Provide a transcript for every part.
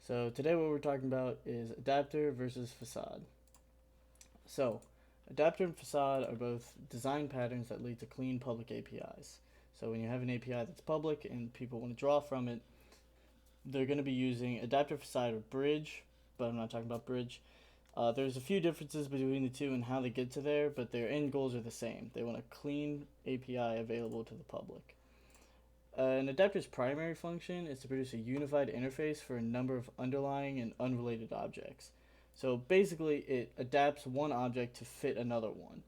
So today what we're talking about is adapter versus facade. So adapter and facade are both design patterns that lead to clean public APIs. So when you have an API that's public and people want to draw from it, they're going to be using adapter, facade, or bridge, but I'm not talking about bridge. There's a few differences between the two and how they get to there, but their end goals are the same. They want a clean API available to the public. An adapter's primary function is to produce a unified interface for a number of underlying and unrelated objects. So basically, it adapts one object to fit another one.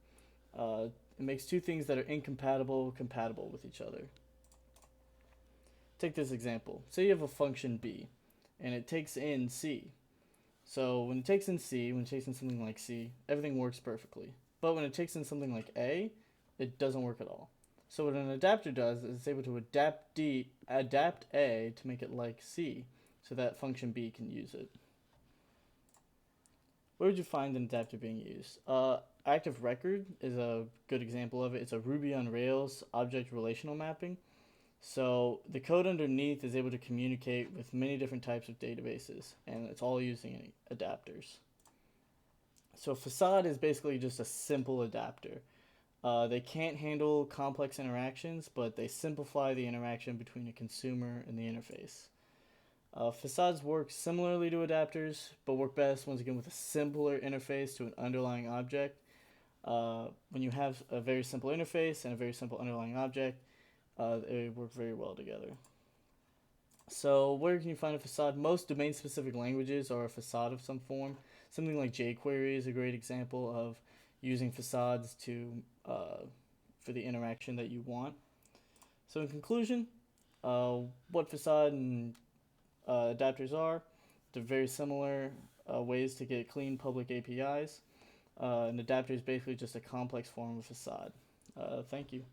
It makes two things that are incompatible compatible with each other. Take this example. Say you have a function b, and it takes in c. So when it takes in c, when it takes in something like c, everything works perfectly. But when it takes in something like a, it doesn't work at all. So what an adapter does is it's able to adapt a to make it like c, so that function b can use it. Where would you find an adapter being used? Active Record is a good example of it. It's a Ruby on Rails object relational mapping. So the code underneath is able to communicate with many different types of databases, and it's all using adapters. So Facade is basically just a simple adapter. They can't handle complex interactions, but they simplify the interaction between a consumer and the interface. Facades work similarly to adapters, but work best once again with a simpler interface to an underlying object. When you have a very simple interface and a very simple underlying object, they work very well together. So where can you find a facade? Most domain-specific languages are a facade of some form. Something like jQuery is a great example of using facades for the interaction that you want. So in conclusion, what facade and adapters are, they're very similar ways to get clean public APIs. An adapter is basically just a complex form of facade. Thank you.